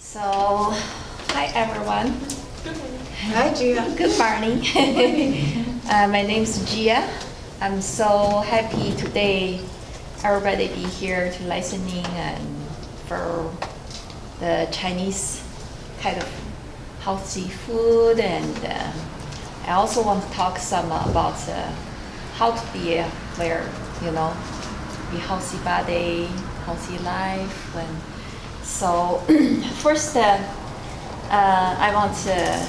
So, hi everyone. Hi, Gia. Good morning. My name is Gia. I'm so happy today everybody be here to listening and for the Chinese kind of healthy food, and I also want to talk some about how to be be healthy body, healthy life. And so first, I want to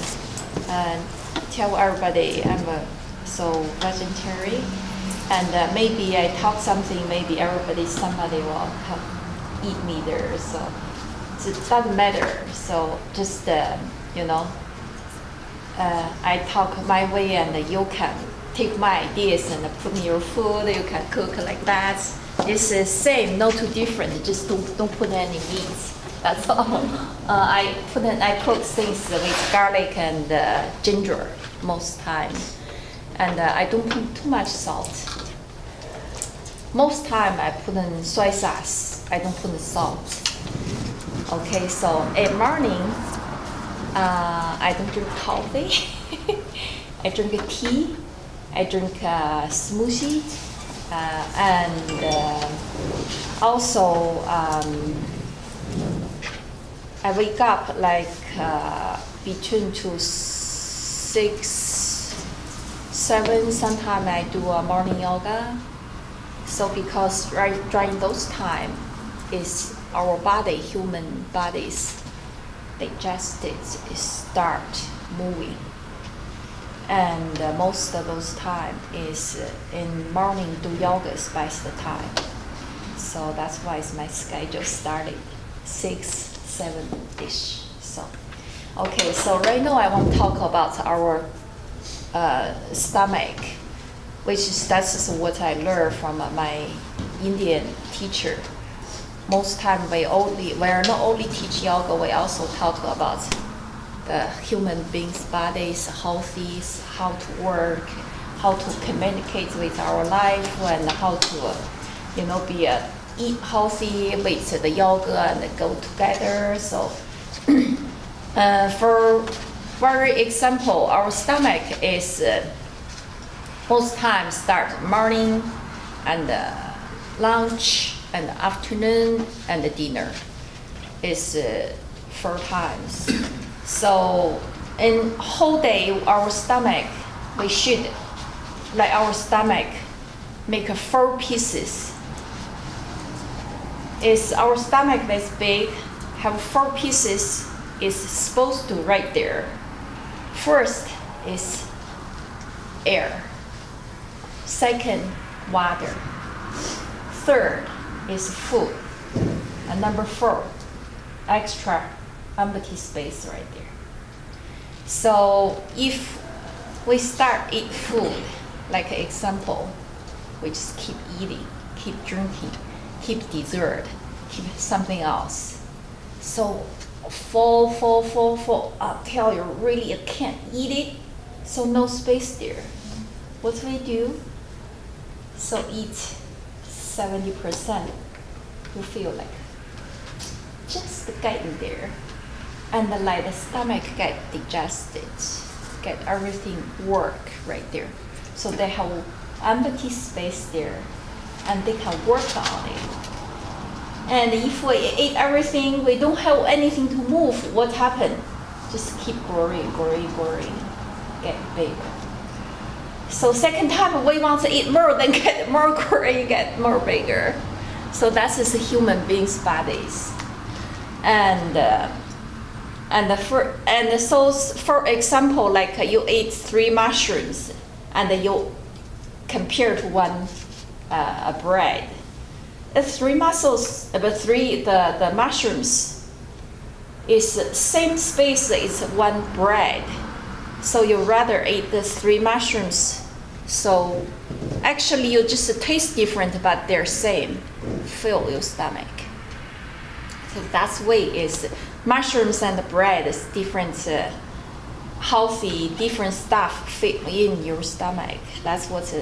tell everybody I'm so vegetarian, and maybe I talk something, maybe somebody will help eat me there. So it doesn't matter. So just I talk my way, and you can take my ideas and put in your food. You can cook like that. It's the same, not too different. Just don't put any meats. That's all. I cook things with garlic and ginger most time, and I don't put too much salt. Most time I put in soy sauce. I don't put in salt. Okay, so at morning, I don't drink coffee. I drink tea. I drink smoothie, and also I wake up like between 6, 7. Sometimes I do a morning yoga. So because right during those time is our body, human bodies, digested is start moving, and most of those time is in morning do yoga is best time. So that's why my schedule started 6, 7-ish. So okay, so right now I want to talk about our stomach, that's what I learned from my Indian teacher. Most time we are not only teach yoga, we also talk about the human beings' bodies, healthy, how to work, how to communicate with our life, and how to eat healthy with the yoga and go together. So for very example, our stomach is most times start morning and lunch and afternoon and dinner is 4 times. So in whole day, our stomach, we should like our stomach make 4 pieces. Is our stomach this big, have 4 pieces is supposed to right there. First is air. Second, water. Third is food. And number 4, extra empty space right there. So if we start eat food, like example, we just keep eating, keep drinking, keep dessert, keep something else. So full until you really can't eat it, so no space there. What do we do? So eat 70%, you feel like just get in there, and let the stomach get digested, get everything work right there. So they have empty space there, and they can work on it. And if we eat everything, we don't have anything to move, what happened? Just keep growing, get bigger. So second time we want to eat more, then get more growing, get more bigger. So that is human beings' bodies. So for example, like you eat 3 mushrooms, and you compare to one bread. The 3 mushrooms is same space as 1 bread. So you rather eat the 3 mushrooms. So actually you just taste different, but they're same. Fill your stomach. So that's way is mushrooms and bread is different, healthy, different stuff fit in your stomach. That's what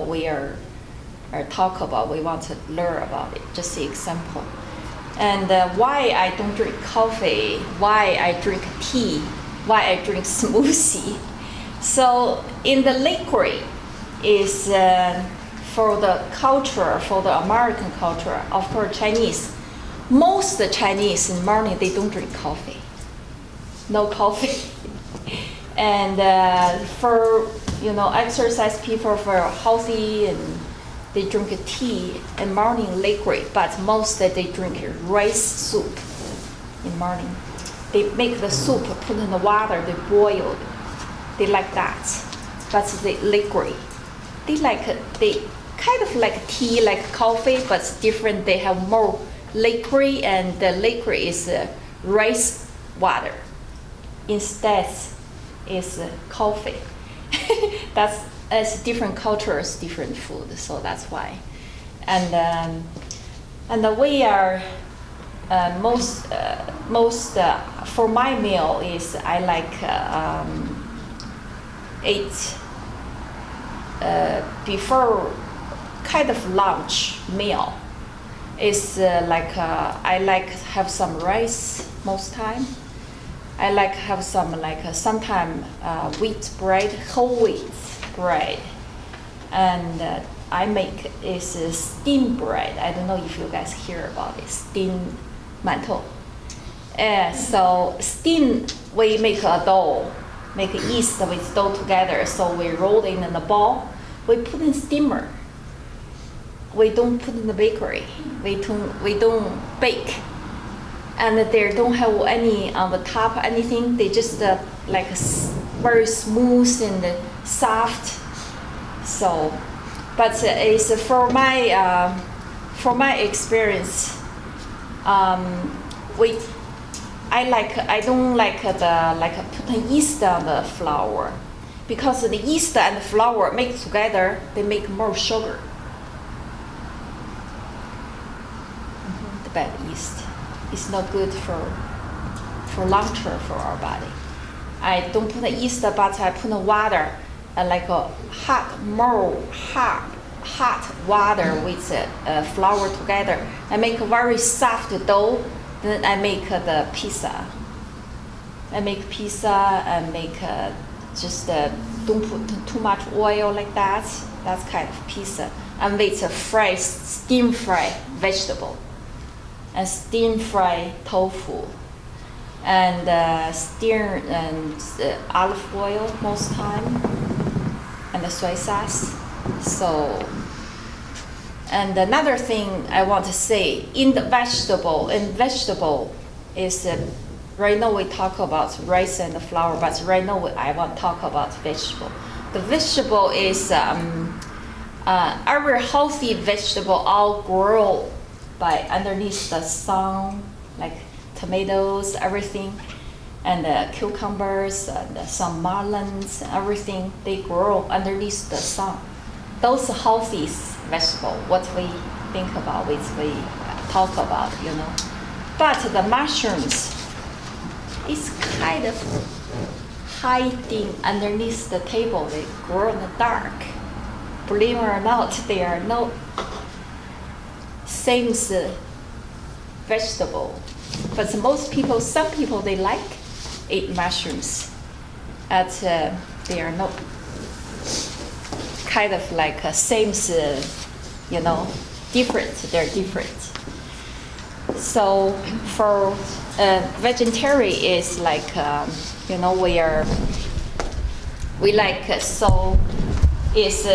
we are talk about. We want to learn about it. Just the example. And why I don't drink coffee, why I drink tea, why I drink smoothie. So in the liquid is for the culture, for the American culture, of course Chinese. Most Chinese in the morning, they don't drink coffee. No coffee. And for exercise people, for healthy, and they drink tea and morning liquid, but most they drink rice soup in morning. They make the soup, put in the water, they boil it. They like that, but the liquid. They kind of like tea, like coffee, but it's different. They have more liquid, and the liquid is rice water. Instead, is coffee. That's different cultures, different food. So that's why, and we are most for my meal is I like eat before kind of lunch meal. Is I like have some rice most time. I like have some sometime wheat bread, whole wheat bread, and I make is steamed bread. I don't know if you guys hear about it, steamed mantou. So steam, we make a dough, make yeast with dough together. So we roll it in a ball. We put in steamer. We don't put in the bakery. We don't bake. And they don't have any on the top, anything. They just very smooth and soft. So, but it's for my experience. I don't like put yeast on the flour, because the yeast and the flour mix together, they make more sugar. The bad yeast. It's not good for long term for our body. I don't put the yeast, but I put the water, like a hot water with flour together. I make a very soft dough. Then I make the pizza. I make pizza and make just don't put too much oil like that. That's kind of pizza. And with a steam fried vegetable. And steam fried tofu, and steam and olive oil most time, and the soy sauce. So, and another thing I want to say in vegetable is right now we talk about rice and the flour, but right now I want to talk about vegetable. The vegetable is every healthy vegetable all grow by underneath the sun, like tomatoes, everything, and cucumbers, and some melons, everything, they grow underneath the sun. Those healthy vegetables, what we think about, which we talk about, But the mushrooms, it's kind of hiding underneath the table. They grow in the dark. Believe it or not, they are no same vegetable, but some people they like eat mushrooms, but they are not kind of like same, different. They're different. So for vegetarian is like we like so is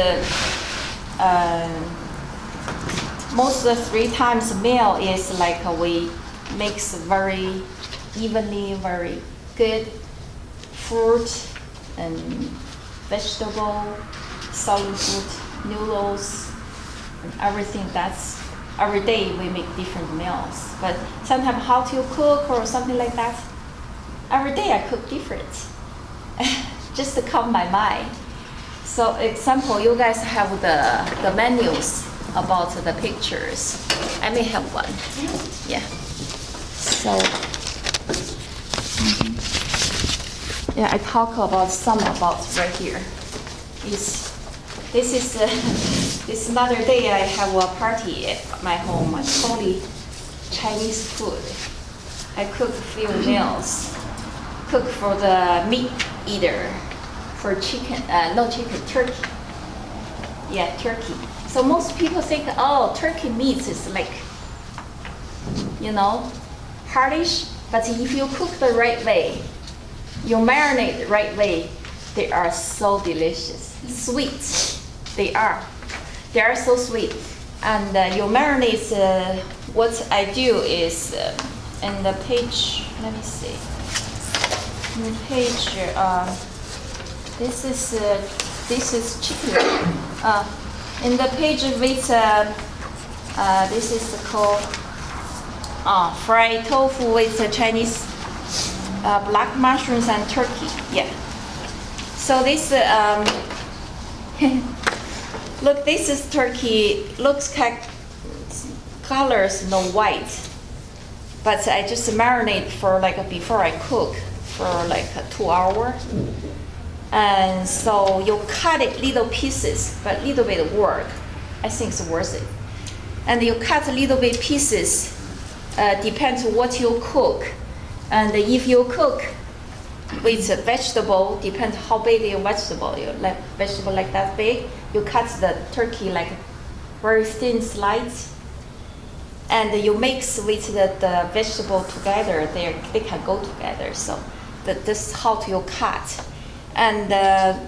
most of the 3 times meal is like we mix very evenly, very good fruit and vegetable, solid food, noodles, and everything. That's every day we make different meals. But sometimes how to cook or something like that, every day I cook different, just to calm my mind. So example, you guys have the menus about the pictures. I may have one. Yeah. So yeah, I talk about some about right here. This is another day I have a party at my home. My colleague Chinese food. I cook a few meals. Cook for the meat eater, for chicken, no chicken, turkey. Yeah, turkey. So most people think, oh, turkey meat is like, hardish. But if you cook the right way, you marinate the right way, they are so delicious. Sweet, they are. They are so sweet. And you marinate, what I do is, in the page, let me see. In the page, this is chicken. In the page with, this is called fried tofu with Chinese black mushrooms and turkey. Yeah. So this, look, this is turkey. Looks like colors no white, but I just marinate for before I cook for 2 hours. And so you cut it little pieces, but little bit of work. I think it's worth it. And you cut little bit pieces. Depends what you cook. And if you cook with a vegetable, depends how big your vegetable. You like vegetable like that big, you cut the turkey like very thin slices, and you mix with the vegetable together. They can go together. So this is how you cut. And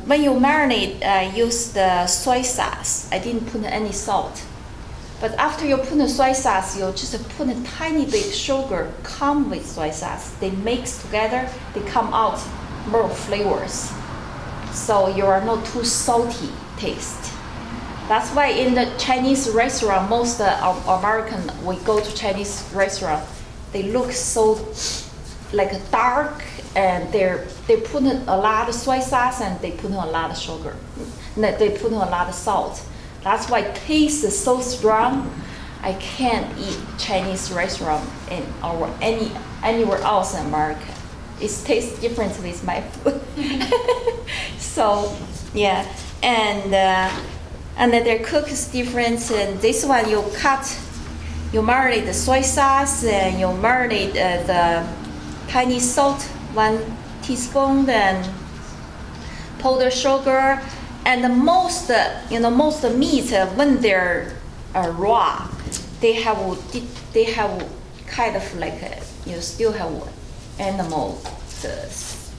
when you marinate, use the soy sauce. I didn't put any salt. But after you put the soy sauce, you just put a tiny bit sugar, come with soy sauce. They mix together, they come out more flavors. So you are not too salty taste. That's why in the Chinese restaurant, most American, we go to Chinese restaurant, they look so dark, and they put a lot of soy sauce and they put a lot of sugar. They put a lot of salt. That's why taste is so strong. I can't eat Chinese restaurant or anywhere else in America. It tastes different with my food. So yeah, and their cook is different. And this one you marinate the soy sauce, and you marinate the tiny salt, 1 teaspoon, then powdered sugar. And most meat, when they're raw, they have kind of you still have animal taste.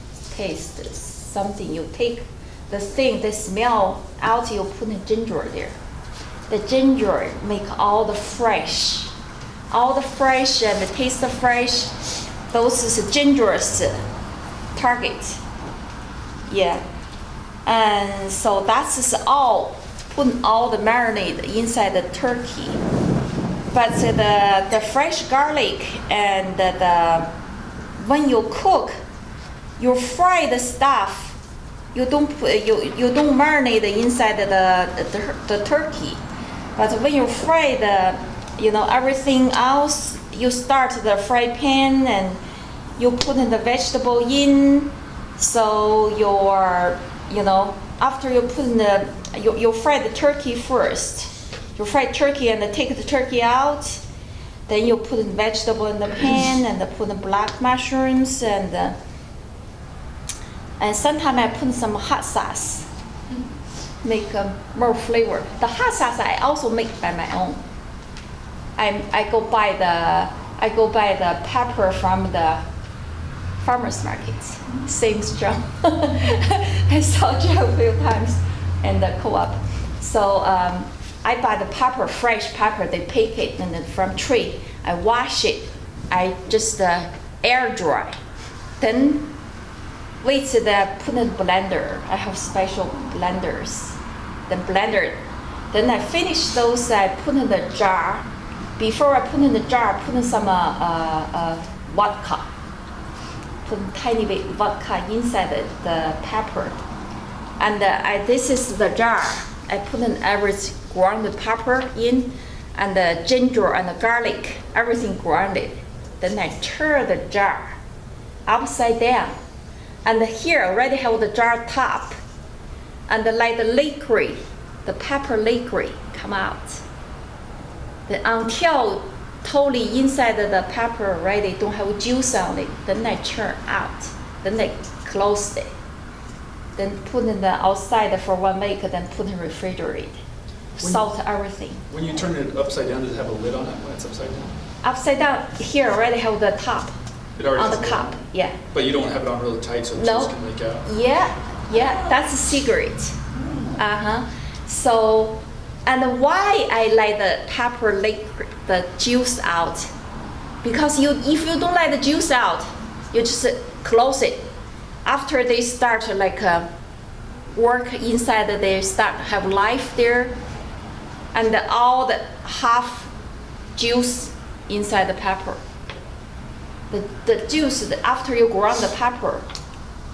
Something you take the thing, the smell out, you put the ginger there. The ginger make all the fresh and the taste of fresh. Those is ginger's target. Yeah. And so that's put all the marinade inside the turkey. But the fresh garlic and when you cook, you fry the stuff. You don't marinate inside the turkey. But when you fry everything else, you start the fry pan and you put in the vegetable in. So after you put in you fry the turkey first. You fry turkey and take the turkey out. Then you put the vegetable in the pan and put the black mushrooms and sometimes I put some hot sauce, make more flavor. The hot sauce I also make by my own. I go buy the pepper from the farmers markets. Same John. I saw John a few times in the co-op. So I buy the pepper, fresh pepper. They pick it and then from tree. I wash it. I just air dry. Then put in the blender. I have special blenders. Then blender. Then I finish those. I put in the jar. Before I put in the jar, put in some vodka. Put a tiny bit vodka inside the pepper. And this is the jar. I put in every ground pepper in, and the ginger and the garlic, everything grounded. Then I turn the jar upside down. And here already have the jar top. And let the liquid, the pepper liquid come out. Then until totally inside of the pepper already don't have juice on it, then I churn out, then I close it. Then put in the outside for 1 week, then put in refrigerator. Salt everything. When you turn it upside down, does it have a lid on it when it's upside down? Upside down, here already have the top It already on has the a lid cup, on it. yeah. But you don't have it on really tight so the No. juice can leak out? Yeah, that's a secret. So, and why I let the pepper leak the juice out? Because if you don't let the juice out, you just close it. After they start like work inside, they start have life there, and all the half juice inside the pepper. The juice after you ground the pepper,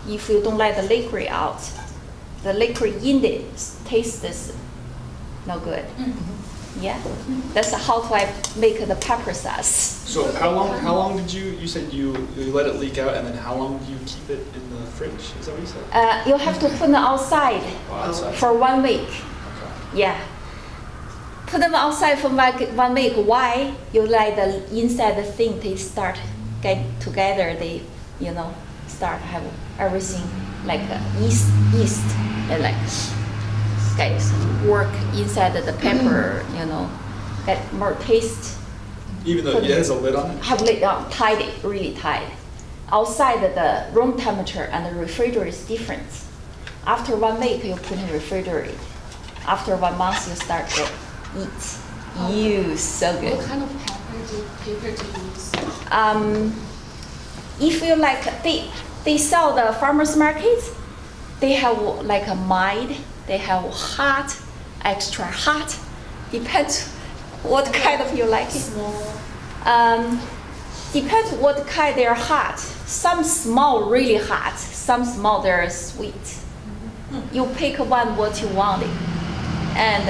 if you don't let the liquid out, the liquid in it tastes no good. Yeah, that's how I make the pepper sauce. So how long did you said you let it leak out, and then how long do you keep it in the fridge? Is that what you said? You have to put them outside Outside. for 1 week. Okay. Yeah. Put them outside for 1 week. Why? You let the inside the thing they start get together. They start have everything like yeast and like guys work inside the pepper. Get more taste. Even though it has a lid on it? Have lid on, tied it really tight. Outside the room temperature and the refrigerator is different. After 1 week, you put in refrigerator. After 1 month, you start to eat. So good. What kind of paper do you use? If you like, they sell the farmers markets. They have like a mild. They have hot, extra hot. Depends what kind of you like it. Small. Depends what kind they're hot. Some small really hot. Some small they're sweet. You pick one what you want it. And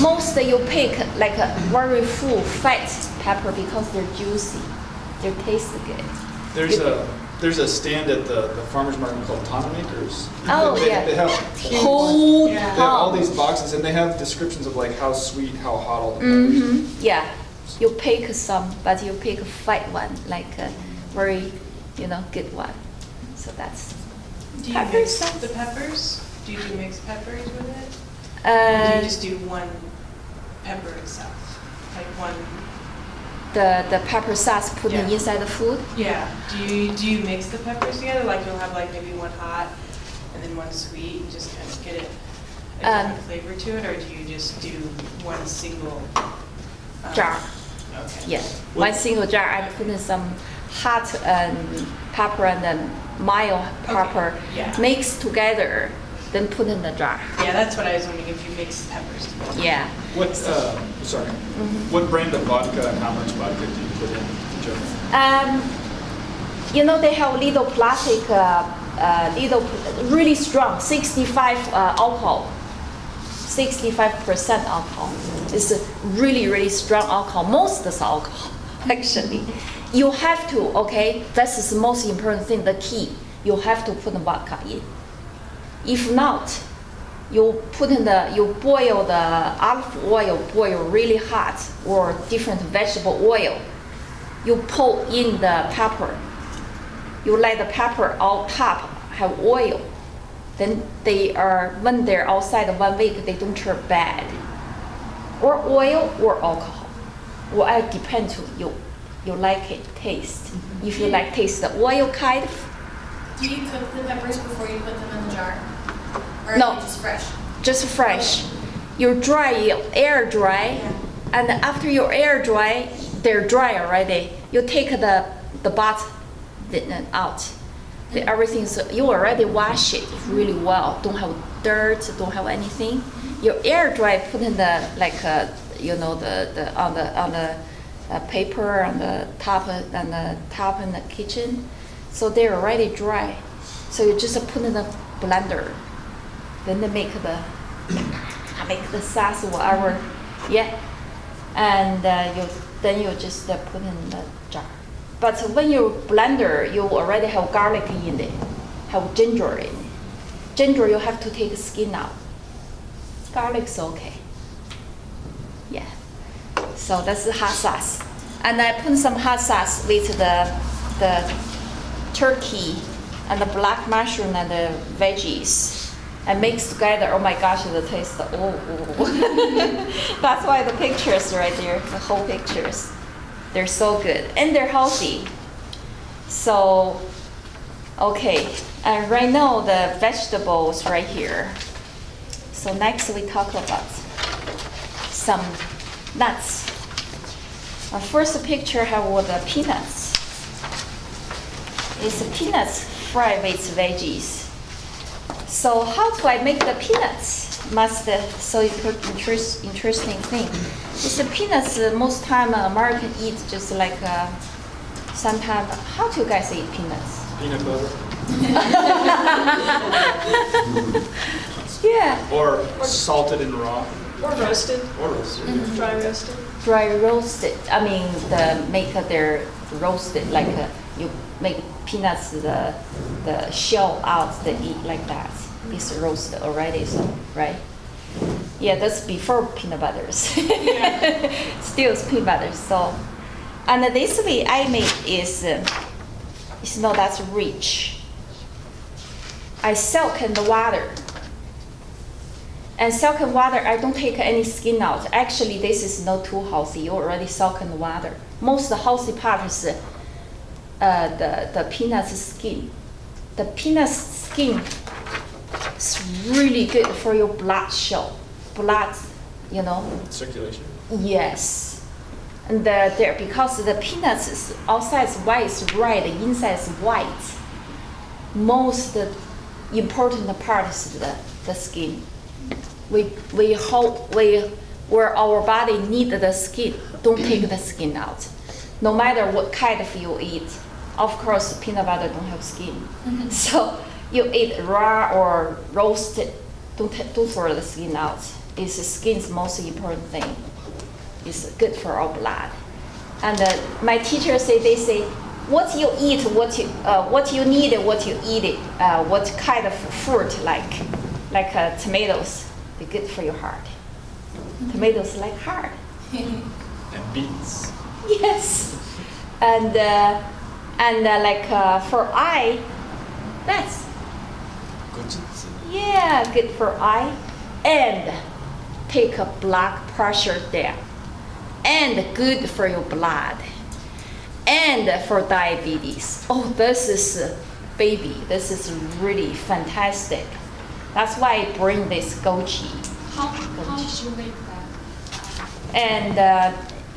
most you pick like a very full fat pepper because they're juicy. They taste good. There's a stand at the farmer's market called Tana Makers. Oh, yeah. They have Whole they have all these boxes, and they have descriptions of like how sweet, how hot all the peppers. Yeah, you pick some, but you pick a fat one, like a very, good one. So that's. Do you Pepper mix sauce. the peppers? Do you do mixed peppers with it? Or do you just do one pepper itself? Like one? The pepper sauce put Yeah. inside the food. Yeah. Do you mix the peppers together? Like you'll have like maybe one hot and then one sweet and just kind of get it a different flavor to it? Or do you just do one single Jar. Okay. Yeah, What- one single jar. I put in some hot pepper and then mild pepper yeah. mixed together, then put in the jar. Yeah, that's what I was wondering, if you mix the peppers together. Yeah. What brand of vodka and how much vodka do you put in the jar? They have little plastic, really strong, 65 alcohol, 65% alcohol. It's a really, really strong alcohol. Most is alcohol, actually. You have to, this is the most important thing, the key. You have to put the vodka in. If not, you boil the olive oil, boil really hot, or different vegetable oil. You pour in the pepper. You let the pepper all top have oil. Then when they're outside 1 week, they don't turn bad. Or oil or alcohol. Well, it depends on you. You like it taste. If you like taste the oil kind. Do you cook the peppers before you put them in the jar? Or No. are they just fresh? Just fresh. You air dry, and after you air dry, they're dry already. You take the butt out. Everything's you already wash it really well. Don't have dirt. Don't have anything. You air dry. Put in the on the paper on the top in the kitchen, so they're already dry. So you just put in the blender. Then they make the sauce, whatever, and you just put in the jar. But when you blender, you already have garlic in it, have ginger in it. Ginger you have to take the skin out. Garlic's okay. Yeah. So that's the hot sauce. And I put some hot sauce with the turkey and the black mushroom and the veggies. And mix together. Oh my gosh, the taste. Oh. That's why the pictures right there, the whole pictures. They're so good and they're healthy. So, okay. And right now the vegetables right here. So next we talk about some nuts. Our first picture have all the peanuts. It's peanuts fried with veggies. So how do I make the peanuts? So interesting thing. It's the peanuts. Most time American eat just like sometimes. How do you guys eat peanuts? Peanut butter. Yeah. Or salted and raw. Or roasted, Or roasted. dry roasted. Dry roasted. I mean make their roasted like you make peanuts the shell out the eat like that. It's roasted already, so right? Yeah, that's before peanut butters. Still it's peanut butter. So, and this way I make is not that rich. I soak in the water. And soak in water, I don't take any skin out. Actually, this is not too healthy. You already soak in the water. Most healthy part is the peanut skin. The peanut skin is really good for your blood you know. Circulation. Yes. And there, because the peanuts is outside is white, is red, the inside is white. Most important part is the skin. Where our body need the skin, don't take the skin out. No matter what kind of you eat. Of course, peanut butter don't have skin. So you eat raw or roasted, don't throw the skin out. The skin's most important thing. It's good for our blood. And my teachers they say, what you eat, what you need, what you eat it, what kind of fruit like tomatoes, they're good for your heart. Tomatoes like heart. And beets. Yes. And for eye, that's good for eye, and take a blood pressure down, and good for your blood, and for diabetes. Oh, this is this is really fantastic. That's why I bring this goji. How did you make that? And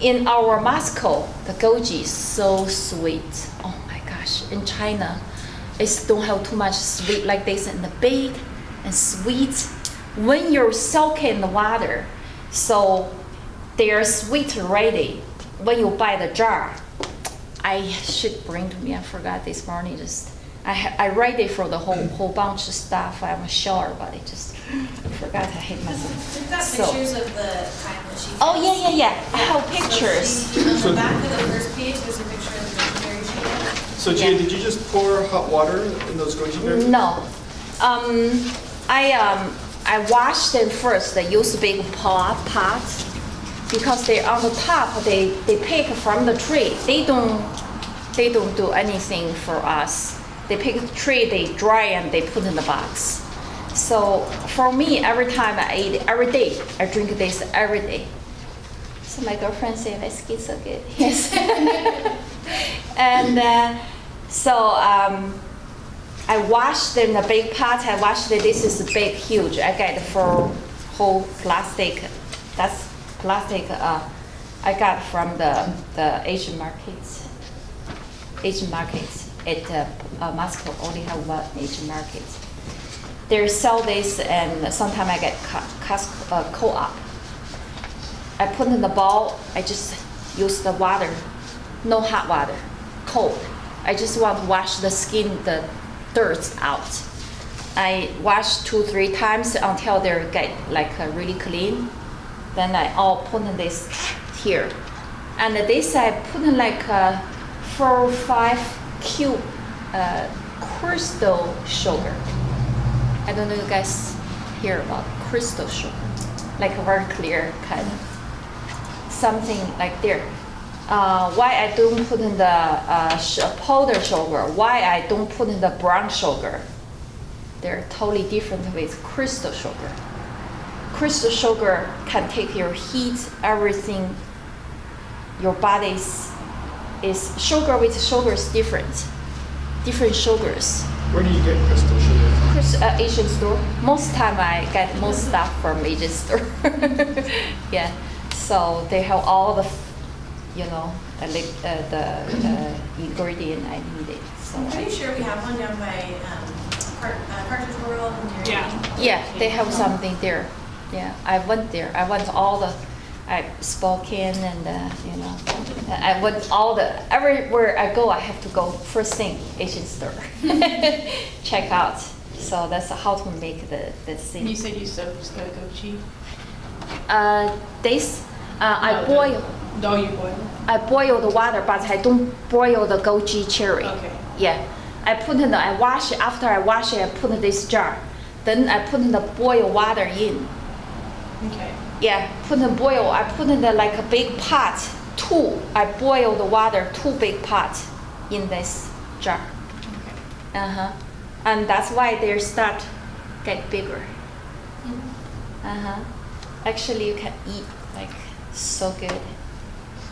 in our Moscow, the goji is so sweet. Oh my gosh! In China, it don't have too much sweet like this, and the big and sweet. When you're soaking in the water, so they are sweet already. When you buy the jar, I should bring to me. I forgot this morning. I write it for the whole bunch of stuff. I'm sure, but I just forgot. I hate myself. We've got pictures of the time that she. Oh yeah. I have pictures. On the back of the first page, there's a picture of the missionary she had. So Gia, did you just pour hot water in those goji berries? No, I washed them first. I use a big pot because they're on the top. They pick from the tree. They don't do anything for us. They pick the tree, they dry, and they put in the box. So for me, every time I eat, every day, I drink this every day. So my girlfriend said, "My skin's so good." Yes. And I washed in a big pot. I washed it. This is big, huge. I got for whole plastic. That's plastic. I got from the Asian markets. At Moscow only have one Asian market. They sell this, and sometimes I get co-op. I put in the bowl. I just use the water, no hot water, cold. I just want to wash the skin, the dirt out. I wash 2-3 times until they get really clean. Then I all put in this here, and this I put in 4 or 5 cube crystal sugar. I don't know if you guys hear about crystal sugar, like a very clear kind of something like there. Why I don't put in the powdered sugar? Why I don't put in the brown sugar? They're totally different with crystal sugar. Crystal sugar can take your heat, everything. Your body's is sugar with sugar is different. Different sugars. Where do you get crystal sugar from? Asian store. Most time I get most stuff from Asian store. Yeah. So they have all the, you know, the ingredient I needed. So I'm pretty sure we have one down by Partridge World and Dairy Queen. yeah, they have something there. Yeah, I went there. I went all the, Spokane and you know, I went all the everywhere I go. I have to go first thing Asian store, check out. So that's how to make the thing. You said you soaked the gochujang? I boil. No, you boil? I boil the water, but I don't boil the goji cherry. Okay. Yeah, I wash it. After I wash it, I put in this jar. Then I put in the boil water in. Okay. Yeah, put in boil. I put in the like a big pot. I boil the water 2 big pots in this jar. Okay. And that's why they start get bigger. Actually, you can eat like so good.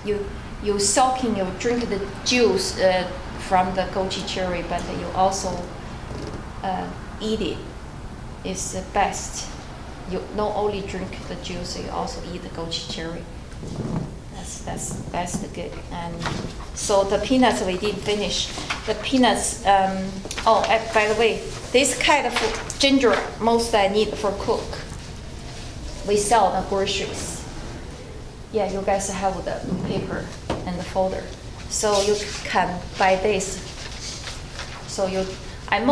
You soaking, you drink the juice from the goji cherry, but you also eat it. It's the best. You not only drink the juice, you also eat the goji cherry. That's the good. And so the peanuts we didn't finish. The peanuts. By the way, this kind of ginger most I need for cook. We sell the groceries. Yeah, you guys have the paper and the folder, so you can buy this. So I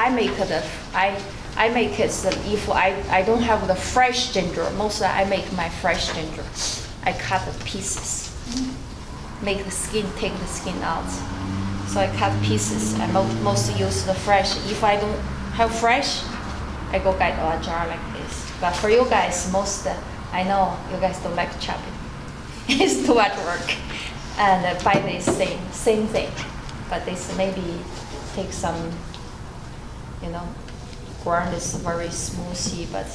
make it so if I don't have the fresh ginger, mostly I make my fresh ginger. I cut the pieces, make the skin, take the skin out. So I cut pieces. I mostly use the fresh. If I don't have fresh, I go get a jar like this. But for you guys, I know you guys don't like chopping. It's too much work. And buy this same thing, but this maybe take some, you know, ground is very smoothie, but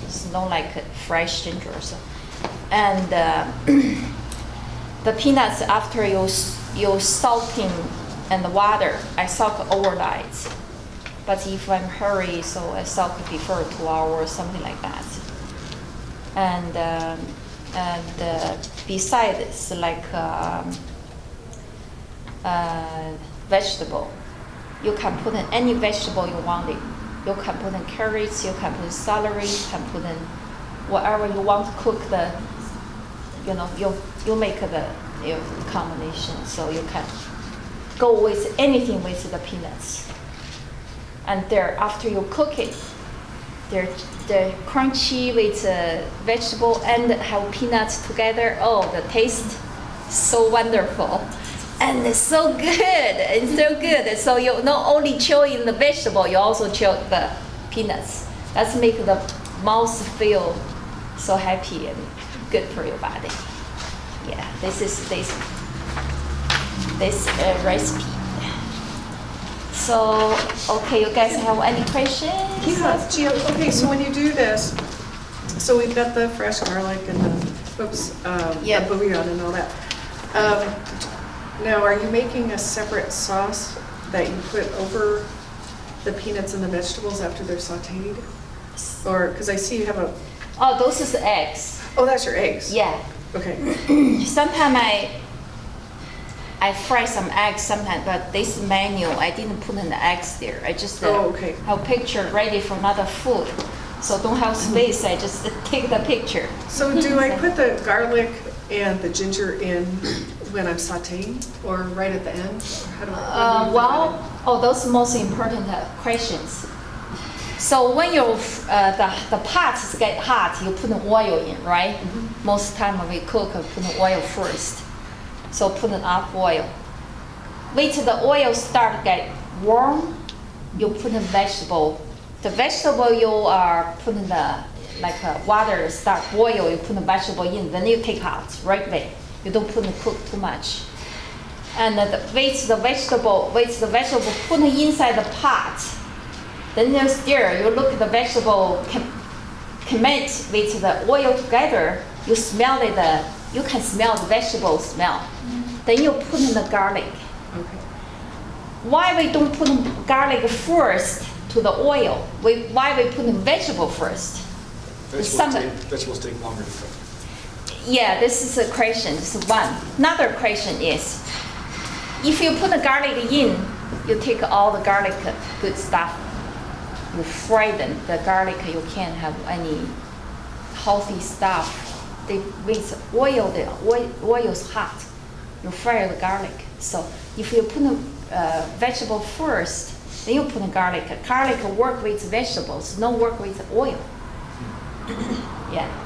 it's not like fresh ginger. So. And the peanuts, after you soaking in the water, I soak overnight. But if I'm hurry, so I soak before 2 hours, something like that. And beside it's like vegetable. You can put in any vegetable you want it. You can put in carrots, you can put in celery, you can put in whatever you want to cook the, you know, you make the combination. So you can go with anything with the peanuts. And there, after you cook it, they're crunchy with vegetable and have peanuts together. Oh, the taste so wonderful. And it's so good. It's so good. So you not only chew in the vegetable, you also chew the peanuts. That's make the mouth feel so happy and good for your body. Yeah, this is this recipe. So, okay, you guys have any questions? Yeah, Gio, okay, so when you do this, so we've got the fresh garlic and Yeah. the bouillon and all that. Now, are you making a separate sauce that you put over the peanuts and the vegetables after they're sauteed? Or, because I see you have Oh, those is eggs. oh, that's your eggs? Yeah. Okay. Sometimes I fry some eggs sometimes, but this menu, I didn't put in the eggs there. I just okay. have picture ready for another food. So don't have space, I just take the picture. So do I put the garlic and the ginger in when I'm sauteing or right at the end? Or how do I, those are most important questions. So when the pots get hot, you put the oil in, right? Mm-hmm. Most time when we cook, we put the oil first. So put it up oil. Wait till the oil start get warm, you put in vegetable. The vegetable you are putting the water start boil, you put the vegetable in, then you take out right away. You don't put cook too much. And wait the vegetable, put it inside the pot. Then you stir, you look at the vegetable commit with the oil together, you smell it, you can smell the vegetable smell. Then you put in the garlic. Okay. Why we don't put garlic first to the oil? Why we put the vegetable first? Vegetables take longer to cook. Yeah, this is a question. This is one. Another question is, if you put the garlic in, you take all the garlic good stuff, you fry them. The garlic, you can't have any healthy stuff. With oil, the oil is hot. You fry the garlic. So if you put the vegetable first, then you put the garlic. Garlic work with vegetables, not work with oil. Yeah.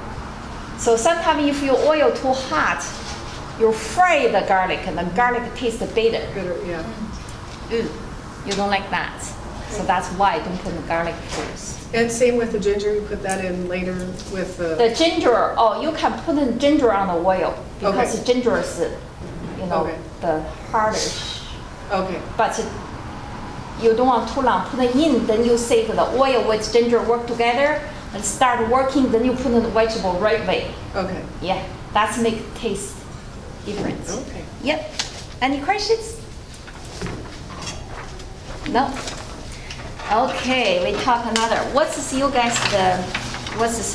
So sometimes if your oil too hot, you fry the garlic and the garlic tastes bitter. Bitter, yeah. You don't like that. So that's why I don't put the garlic first. And same with the ginger, you put that in later with the. The ginger, you can put the ginger on the oil because Okay. the ginger is, Okay. the hardish. Okay, But you don't want too long. Put it in, then you say the oil with ginger work together and start working. Then you put the vegetable right way. okay, Yeah, that's make taste difference. okay. Yep. Any questions? No. Okay, we talk another. What's this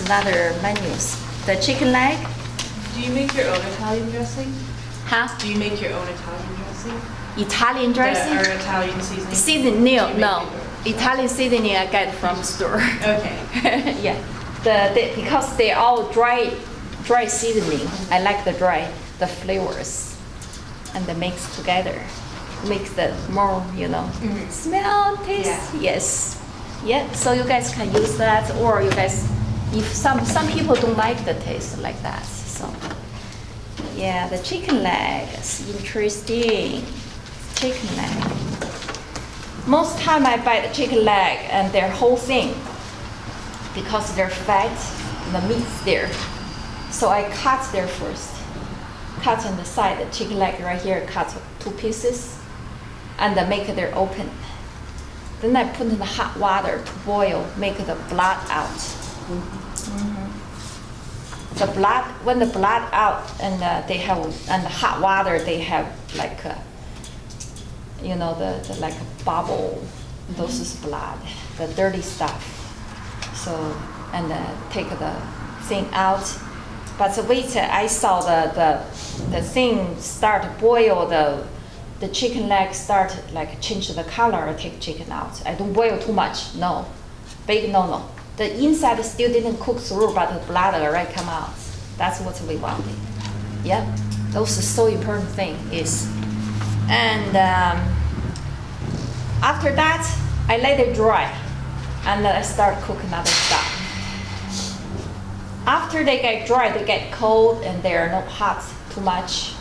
another menus? The chicken leg? Do you make your own Italian dressing? Huh? Do you make your own Italian dressing? Italian dressing? Or Italian seasoning? Seasoning, Do you make no. it? Italian seasoning I get from store. Okay. Yeah, because they all dry seasoning. I like the dry, the flavors, and the mix together, makes the more smell, taste. Yeah. Yes, yeah. So you guys can use that, or you guys, if some people don't like the taste like that. So yeah, the chicken leg is interesting. Chicken leg. Most time I buy the chicken leg and their whole thing because they're fat, the meat's there. So I cut there first. Cut on the side, the chicken leg right here, cut 2 pieces and then make it open. Then I put in the hot water to boil, make the blood out. The blood, when the blood out and they have, and the hot water, they have like the like a bubble, those is blood, the dirty stuff. So, and take the thing out. But wait, I saw the thing start boil, the chicken leg start like change the color, take chicken out. I don't boil too much, no. Big no. The inside still didn't cook through, but the blood already come out. That's what we wanted. Yeah, those is so important thing is. And after that, I let it dry, and then I start cooking other stuff. After they get dry, they get cold, and they are not hot too much.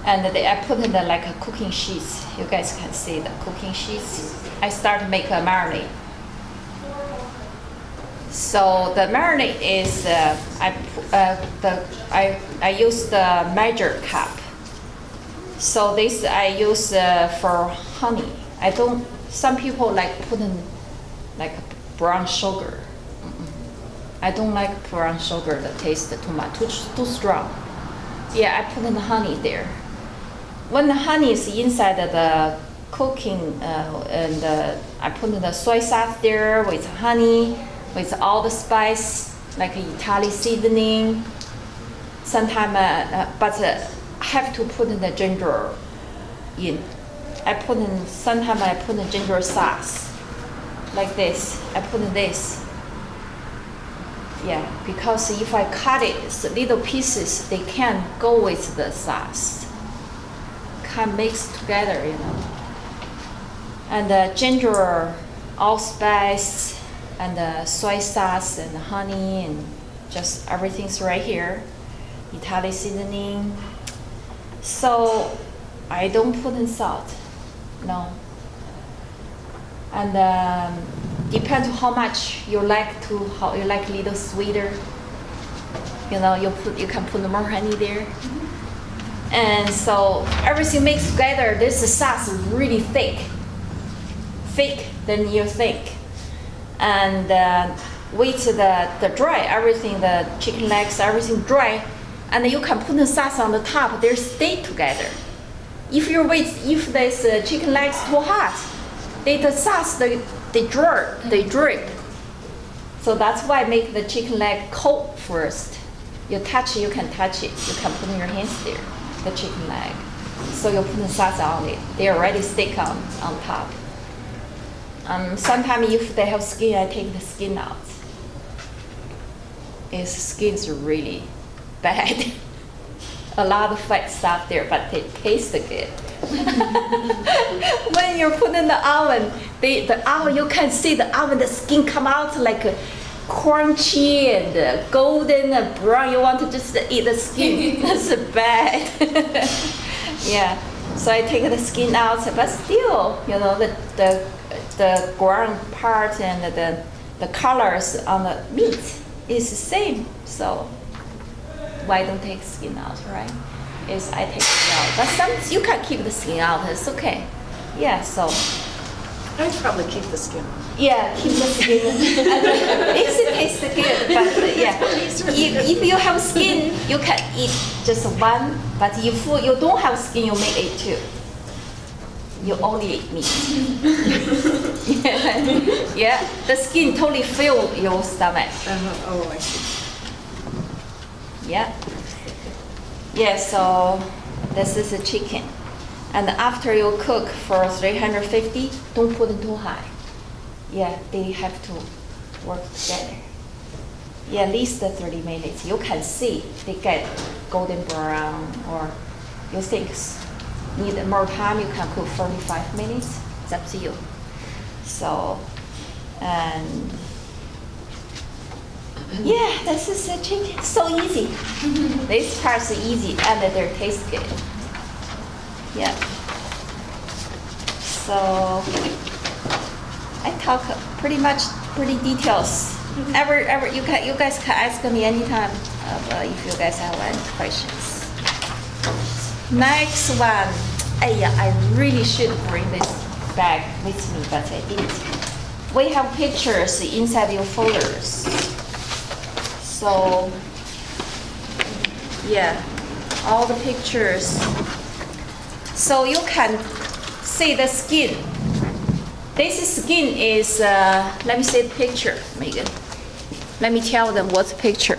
And I put in like a cooking sheets. You guys can see the cooking sheets. I start to make a marinade. So the marinade is I use the measure cup. So this I use for honey. I don't. Some people like putting like brown sugar. I don't like brown sugar. The taste too much, too strong. Yeah, I put in the honey there. When the honey is inside of the cooking, and I put in the soy sauce there with honey, with all the spice like Italian seasoning. Sometimes, but I have to put in the ginger in. Sometimes I put in ginger sauce, like this. I put in this. Yeah, because if I cut it, little pieces, they can't go with the sauce. Can't mix together, And the ginger, allspice, and the soy sauce, and honey, and just everything's right here. Italian seasoning. So I don't put in salt, no. And depends how much you like how you like a little sweeter. You can put more honey there. And so everything mixed together, this sauce is really thick than you think. And with the dry, everything, the chicken legs, everything dry, and you can put the sauce on the top, they stay together. If this chicken legs too hot, the sauce, they drip. So that's why I make the chicken leg cold first. You can touch it. You can put in your hands there, the chicken leg. So you put the sauce on it. They already stick on top. Sometimes if they have skin, I take the skin out. Its skin's really bad. A lot of fat stuff there, but they taste good. When you put in the oven, the oven, you can see the oven, the skin come out like crunchy and golden and brown. You want to just eat the skin. That's bad. Yeah. So I take the skin out, but still, the ground part and the colors on the meat is the same. So why don't take skin out, right? I take it out. But some you can keep the skin out. It's okay. Yeah. So I'd probably keep the skin. yeah, keep the skin. It tastes good, but yeah. If you have skin, you can eat just one. But if you don't have skin, you may eat two. You only eat meat. Yeah, the skin totally fill your stomach. Oh, I see. Yeah. Yeah, so this is the chicken. And after you cook for 350, don't put it too high. Yeah, they have to work together. Yeah, at least 30 minutes. You can see they get golden brown, or you think need more time, you can cook 45 minutes. It's up to you. So, and yeah, this is a chicken. So easy. This part's easy and they taste good. Yeah. So I talk pretty details. You guys can ask me anytime if you guys have any questions. Next one. I really should bring this bag with me, but I didn't. We have pictures inside your folders. So, yeah, all the pictures. So you can see the skin. This skin is, let me see the picture, Megan. Let me tell them what's the picture.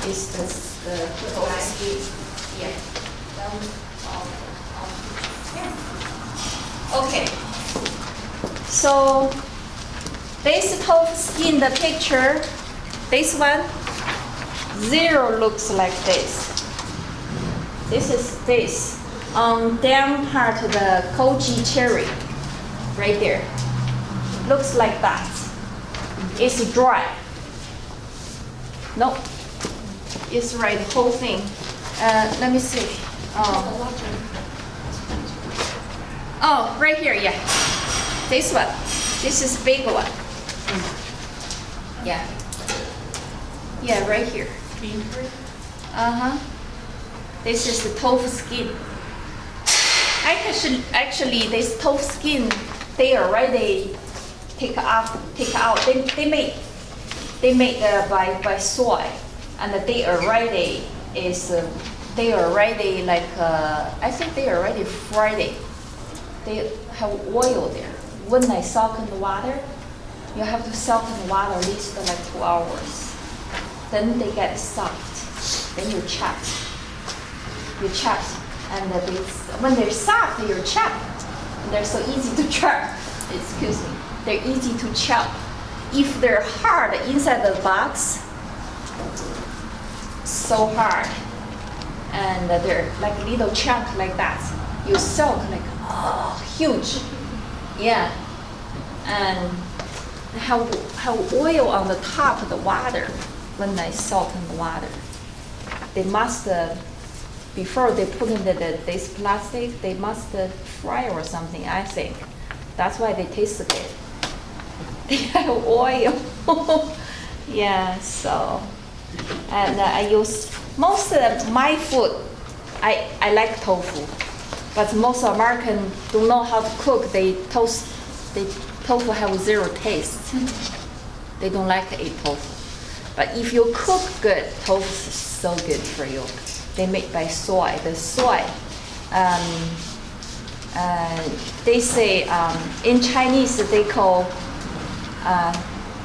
It's the skin. Yeah. Okay. So, this tofu skin, the picture, this one, zero looks like this. This is this. On down part of the koji cherry, right there. Looks like that. It's dry. No, it's right, the whole thing. Let me see. Oh, right here, yeah. This one. This is big one. Yeah. Yeah, right here. Bean curry? Uh-huh. This is the tofu skin. Actually, this tofu skin, they already take out. They made by soy, and they already like I think they already fried it. They have oil there. When I soak in the water, you have to soak in the water at least like 2 hours. Then they get soft. Then you chop. And when they're soft, you're chopped. They're so easy to chop. Excuse me. They're easy to chop. If they're hard inside the box, so hard, and they're like little chunk like that. You soak like huge, yeah, and have oil on the top of the water. When I soak in the water, they must. Before they put in this plastic, they must fry or something, I think. That's why they taste good. They have oil. Yeah, so. And I use most of my food I like tofu, but most American don't know how to cook. They tofu have zero taste. They don't like to eat tofu. But if you cook good, tofu is so good for you. They make by soy. The soy, they say in Chinese they call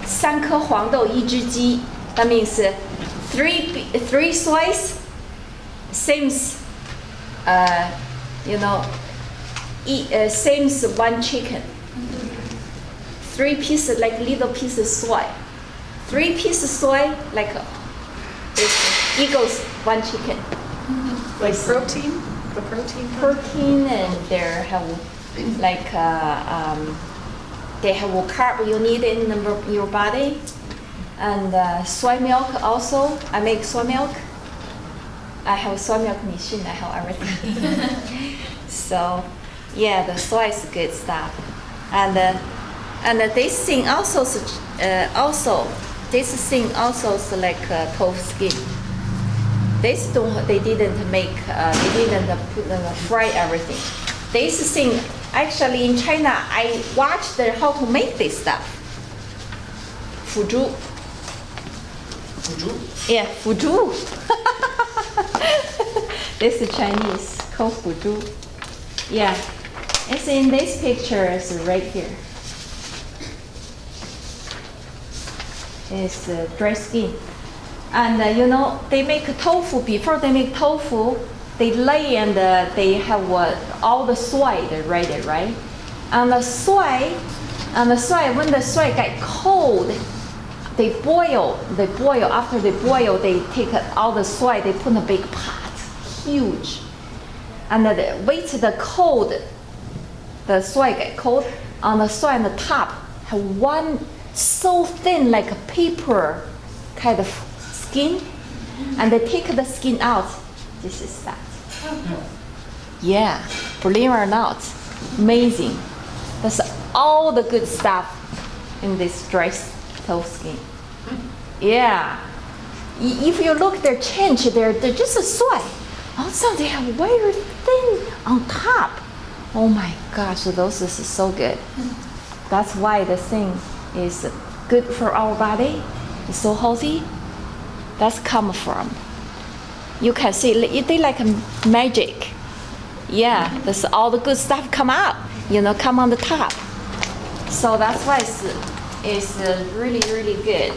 三颗黄豆一只鸡. That means three soys, same, same as one chicken. 3 pieces like little pieces soy. 3 pieces soy like equals 1 chicken. Like protein? The protein? Protein, and they have like they have a carb you need in your body, and soy milk also. I make soy milk. I have soy milk machine. I have everything. So yeah, the soy is good stuff, and this thing also this thing also is like tofu skin. They didn't make, they didn't fry everything. This thing, actually in China, I watched how to make this stuff. Fuzhou. Fuju? Yeah, fuzhou. This is Chinese, called fuzhou. Yeah, it's in this picture, it's right here. It's dry skin. And they make tofu. Before they make tofu, they lay and they have all the soy ready, right? And the soy, when the soy get cold, they boil. After they boil, they take all the soy. They put in a big pot, huge, and wait the cold. The soy get cold. On the soy on the top have one so thin like a paper kind of skin, and they take the skin out. This is that. Yeah, believe it or not, amazing. That's all the good stuff in this dry tofu skin. Yeah, if you look, they're changed. They're just a soy. Also, they have very thin on top. Oh my gosh, those is so good. That's why the thing is good for our body. It's so healthy. That's come from. You can see they like magic. Yeah, that's all the good stuff come out. Come on the top. So that's why it's really really good.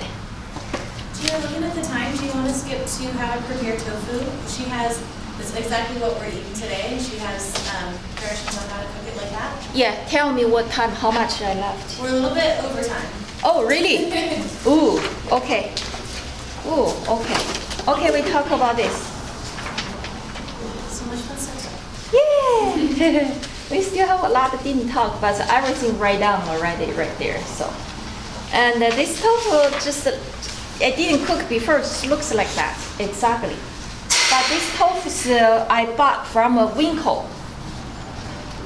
Looking at the time, do you want to skip to how to prepare tofu? She has, this is exactly what we're eating today. She has directions on how to cook it like that. Yeah, tell me what time, how much I left. We're a little bit over time. Oh, really? Ooh, okay. Ooh, okay. Okay, we talk about this. So much fun stuff. Yeah. We still have a lot that didn't talk, but everything right down already right there. So, and this tofu just I didn't cook before. It just looks like that exactly. But this tofu I bought from a Winkle.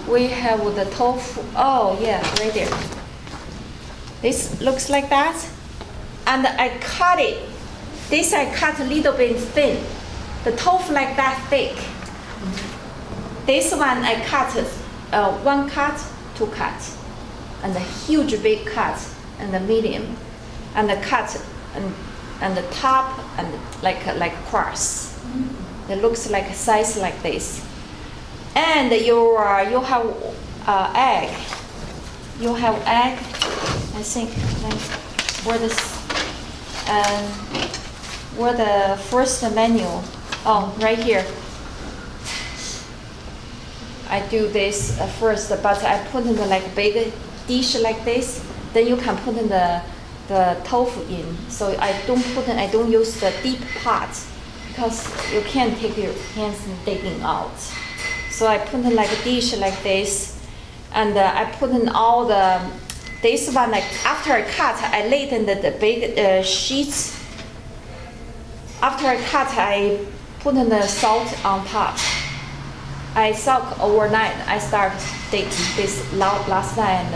We have the tofu. Oh yeah, right there. This looks like that, and I cut it. This I cut a little bit thin. The tofu like that thick. This one I cut 1 cut, 2 cut, and a huge big cut, and the medium, and the cut, and the top, and like cross. It looks like a size like this. And you have egg. You have egg. I think where the first menu. Oh, right here. I do this first, but I put in the like big dish like this. Then you can put in the tofu in. So I don't use the deep pot because you can't take your hands and digging out. So I put in like a dish like this, and I put in all this one like after I cut, I laid in the big sheets. After I cut, I put in the salt on top. I soak overnight. I start this last night,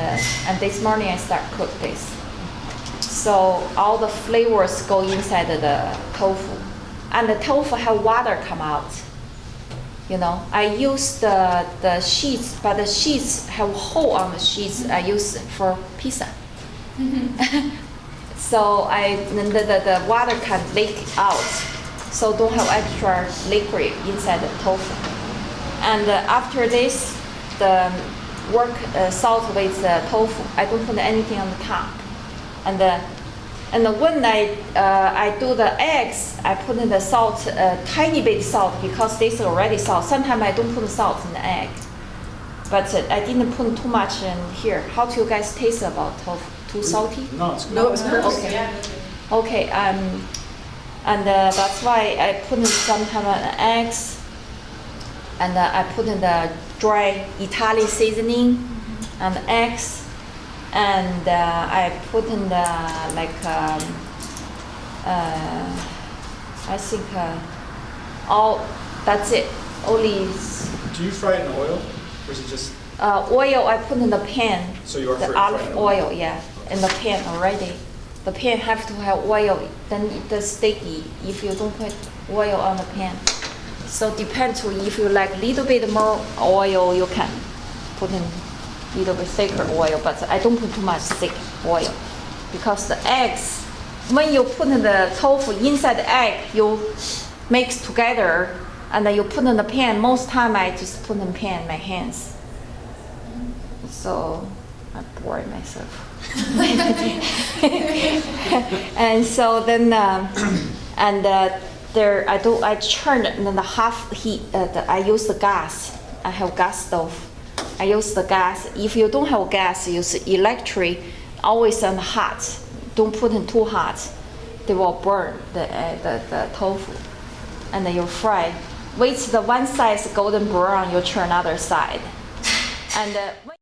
and this morning I start cook this. So all the flavors go inside the tofu, and the tofu have water come out. I use the sheets, but the sheets have a hole on the sheets. I use it for pizza. So the water can leak out, so don't have extra liquid inside the tofu. And after this, the work salt with the tofu. I don't put anything on the top. And when I do the eggs, I put in the salt, tiny bit salt, because this is already salt. Sometimes I don't put salt in the egg, but I didn't put too much in here. How do you guys taste about tofu? Too salty? No, it's good. No, it was perfect. Okay. Yeah. Okay, and that's why I put in some kind of eggs, and I put in the dry Italian seasoning and eggs, and I put in the I think all, that's it. Only Do you fry it in oil, or is it just, oil I put in the pan. so you are The frying olive it? oil, yeah, in the pan already. The pan have to have oil, then it's sticky if you don't put oil on the pan. So depends on if you like little bit more oil, you can put in little bit thicker oil, but I don't put too much thick oil. Because the eggs, when you put in the tofu inside the egg, you mix together and then you put in the pan. Most time I just put in the pan my hands. So I bore myself. And so then, there I churn and then the half heat. I use the gas. I have gas stove. I use the gas. If you don't have gas, use electric. Always on hot. Don't put in too hot. They will burn the tofu, and then you fry. Wait the one side is golden brown. You turn other side, and when